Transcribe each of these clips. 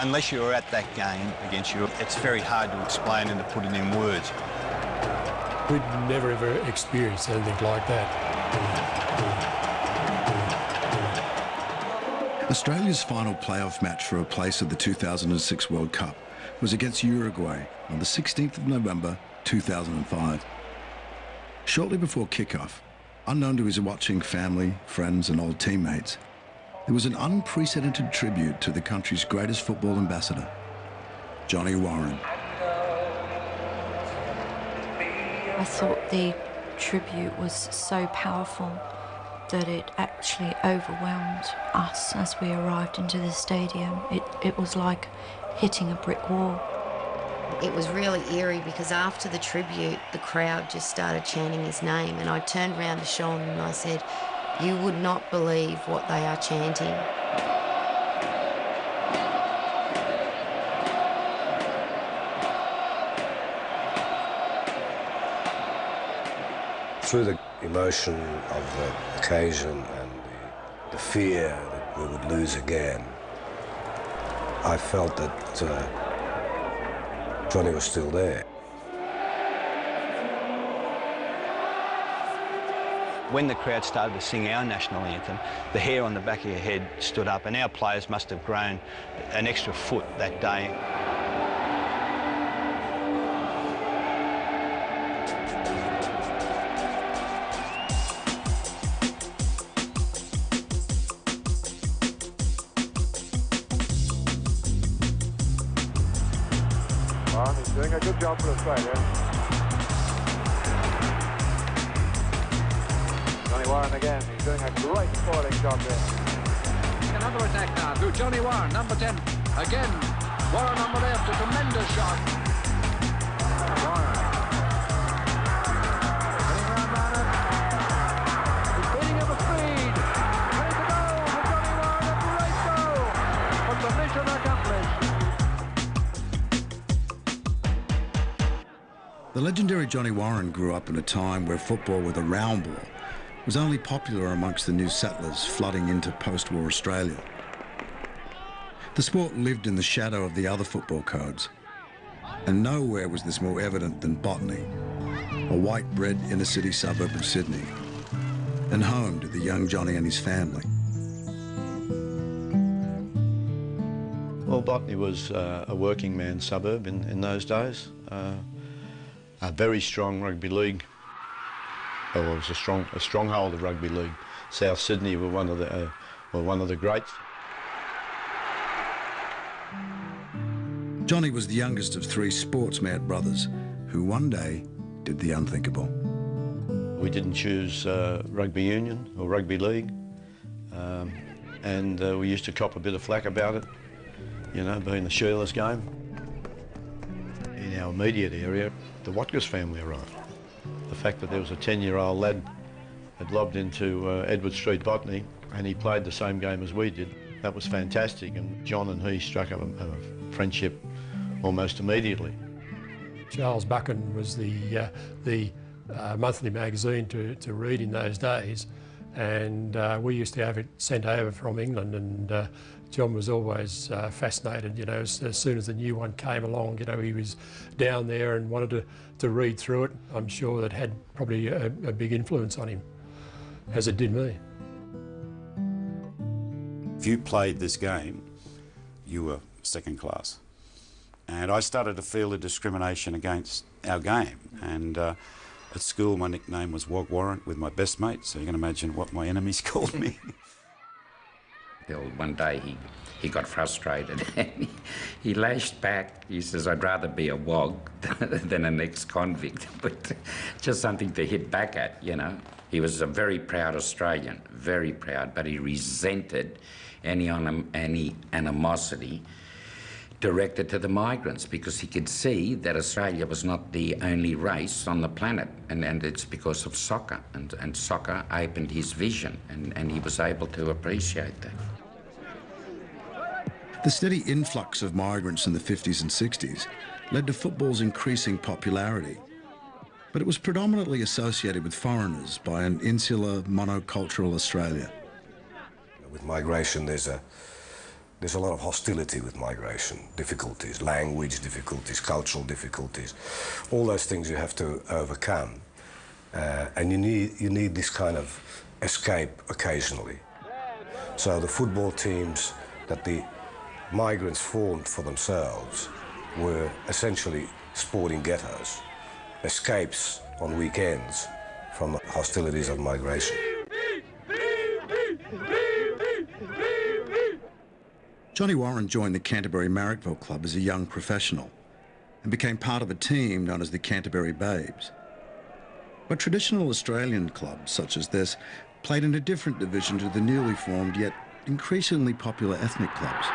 Unless you were at that game against Europe, it's very hard to explain and to put it in words. We'd never ever experienced anything like that. Australia's final playoff match for a place at the 2006 World Cup was against Uruguay on the 16th of November 2005. Shortly before kick-off, unknown to his watching family, friends and old teammates, there was an unprecedented tribute to the country's greatest football ambassador, Johnny Warren. I thought the tribute was so powerful that it actually overwhelmed us as we arrived into the stadium. It was like hitting a brick wall. It was really eerie because after the tribute, the crowd just started chanting his name, and I turned around to Sean and I said, "You would not believe what they are chanting." Through the emotion of the occasion and the fear that we would lose again, I felt that Johnny was still there. When the crowd started to sing our national anthem, the hair on the back of your head stood up, and our players must have grown an extra foot that day. He's doing a good job for Australia. Johnny Warren again, he's doing a great spoiling job there. Another attack now to Johnny Warren, number 10. Again, Warren on the left, a tremendous shot. Warren. Getting around it. He's beating him with speed. Ready to go for Johnny Warren, a great goal. But the mission accomplished. The legendary Johnny Warren grew up in a time where football with a round ball was only popular amongst the new settlers flooding into post-war Australia. The sport lived in the shadow of the other football codes, and nowhere was this more evident than Botany, a white-bread inner-city suburb of Sydney, and home to the young Johnny and his family. Well, Botany was a working man's suburb in those days. A very strong rugby league. Well, it was a stronghold of rugby league. South Sydney were one of the greats. Johnny was the youngest of three sports-mad brothers who one day did the unthinkable. We didn't choose rugby union or rugby league, and we used to cop a bit of flack about it, you know, being the shirtless game. In our immediate area, the Watkins family arrived. The fact that there was a 10-year-old lad had lobbed into Edward Street Botany and he played the same game as we did, that was fantastic, and John and he struck up a friendship almost immediately. Charles Buchan was the monthly magazine to read in those days, and we used to have it sent over from England, and John was always fascinated, you know, as soon as the new one came along, you know, he was down there and wanted to read through it. I'm sure that had probably a big influence on him, as it did me. If you played this game, you were second class. And I started to feel the discrimination against our game. And at school, my nickname was Wog Warren with my best mate, so you can imagine what my enemies called me. One day he got frustrated and he lashed back. He says, "I'd rather be a wog than an ex-convict," but just something to hit back at, you know. He was a very proud Australian, very proud, but he resented any animosity directed to the migrants, because he could see that Australia was not the only race on the planet, and it's because of soccer, and soccer opened his vision, and he was able to appreciate that. The steady influx of migrants in the 50s and 60s led to football's increasing popularity, but it was predominantly associated with foreigners by an insular, monocultural Australia. With migration, there's there's a lot of hostility with migration, difficulties, language difficulties, cultural difficulties, all those things you have to overcome. And you need this kind of escape occasionally. So the football teams that the migrants formed for themselves were essentially sporting ghettos, escapes on weekends from the hostilities of migration. Johnny Warren joined the Canterbury Marrickville Club as a young professional and became part of a team known as the Canterbury Babes. But traditional Australian clubs such as this played in a different division to the newly formed yet increasingly popular ethnic clubs.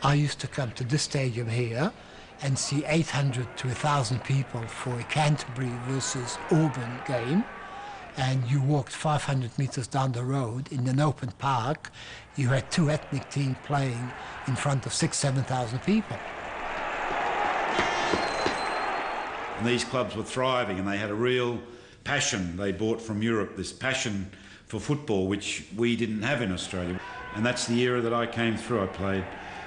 I used to come to this stadium here and see 800 to 1,000 people for a Canterbury versus Auburn game. And you walked 500 metres down the road in an open park. You had two ethnic teams playing in front of 6,000 to 7,000 people. And these clubs were thriving and they had a real passion they brought from Europe, this passion for football, which we didn't have in Australia. And that's the era that I came through. I played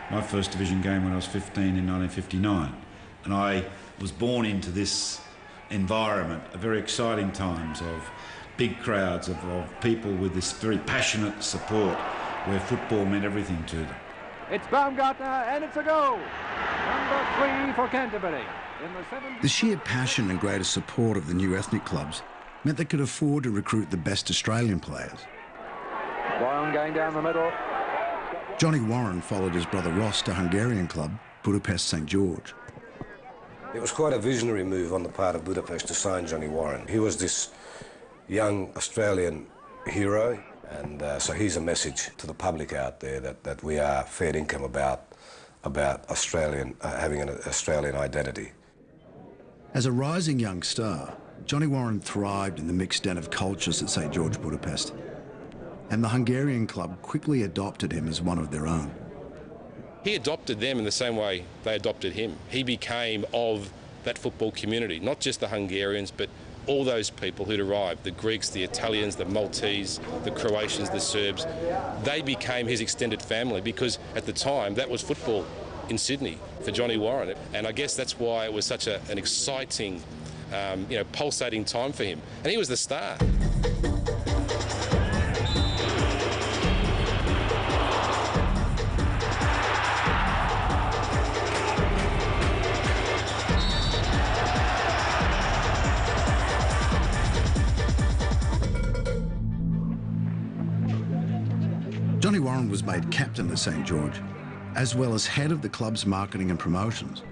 my first division game when I was 15 in 1959. And I was born into this environment, a very exciting times of big crowds of people with this very passionate support where football meant everything to them. It's Baumgartner and it's a goal. Number 3 for Canterbury. The sheer passion and greater support of the new ethnic clubs meant they could afford to recruit the best Australian players. Warren going down the middle. Johnny Warren followed his brother Ross to Hungarian club Budapest St George. It was quite a visionary move on the part of Budapest to sign Johnny Warren. He was this young Australian hero, and so he's a message to the public out there that we are fair income about Australian, having an Australian identity. As a rising young star, Johnny Warren thrived in the mixed den of cultures at St George Budapest, and the Hungarian club quickly adopted him as one of their own. He adopted them in the same way they adopted him. He became of that football community, not just the Hungarians, but all those people who'd arrived, the Greeks, the Italians, the Maltese, the Croatians, the Serbs. They became his extended family because at the time that was football in Sydney for Johnny Warren. And I guess that's why it was such an exciting, pulsating time for him. And he was the star. Johnny Warren was made captain at St George, as well as head of the club's marketing and promotions.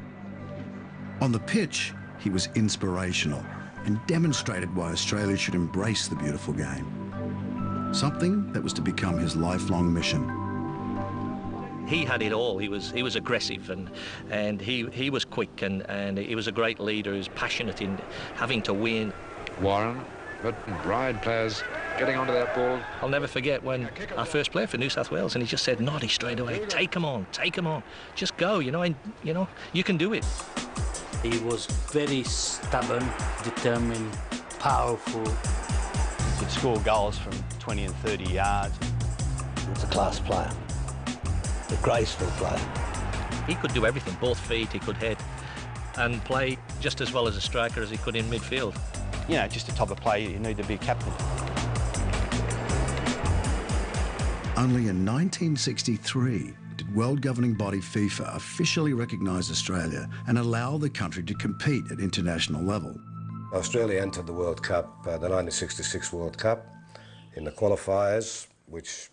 On the pitch, he was inspirational and demonstrated why Australia should embrace the beautiful game, something that was to become his lifelong mission. He had it all. He was aggressive and he was quick and he was a great leader. He was passionate in having to win. Warren, but Bride players getting onto that ball. I'll never forget when I first played for New South Wales and he just said, "Noddy," straight away, take him on, just go, you can do it. He was very stubborn, determined, powerful. Could score goals from 20 and 30 yards. He's a class player, a graceful player. He could do everything, both feet, he could head and play just as well as a striker as he could in midfield. Just a type of player you need to be a captain. Only in 1963 did world governing body FIFA officially recognise Australia and allow the country to compete at international level. Australia entered the World Cup, the 1966 World Cup, in the qualifiers, which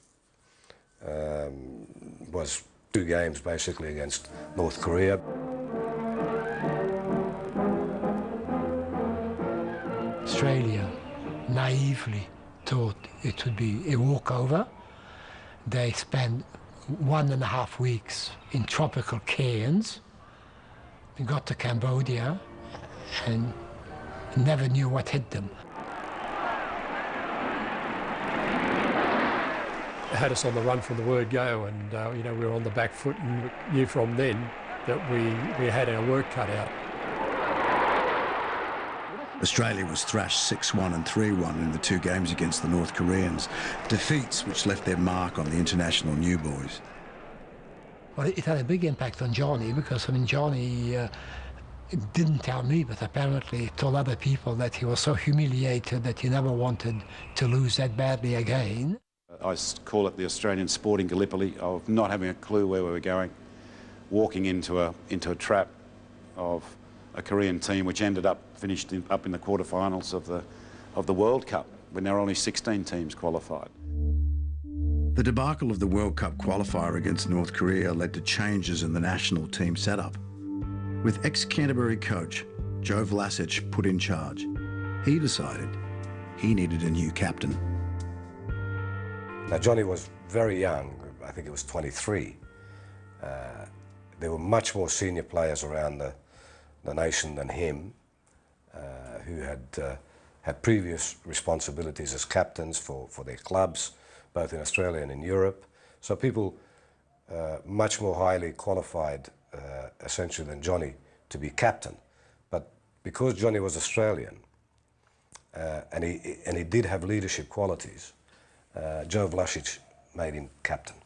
was 2 games basically against North Korea. Australia naively thought it would be a walkover. They spent 1.5 weeks in tropical Cairns. They got to Cambodia and never knew what hit them. It had us on the run from the word go, and we were on the back foot, and knew from then that we had our work cut out. Australia was thrashed 6-1 and 3-1 in the 2 games against the North Koreans, defeats which left their mark on the international new boys. Well, it had a big impact on Johnny because, I mean, Johnny didn't tell me, but apparently told other people that he was so humiliated that he never wanted to lose that badly again. I call it the Australian sporting Gallipoli of not having a clue where we were going, walking into a trap of a Korean team which ended up finished up in the quarterfinals of the World Cup when there were only 16 teams qualified. The debacle of the World Cup qualifier against North Korea led to changes in the national team setup. With ex-Canterbury coach Joe Vlasic put in charge, he decided he needed a new captain. Now, Johnny was very young. I think he was 23. There were much more senior players around the nation than him, who had previous responsibilities as captains for their clubs, both in Australia and in Europe. So people much more highly qualified, essentially, than Johnny to be captain. But because Johnny was Australian, and he did have leadership qualities, Joe Vlasic made him captain.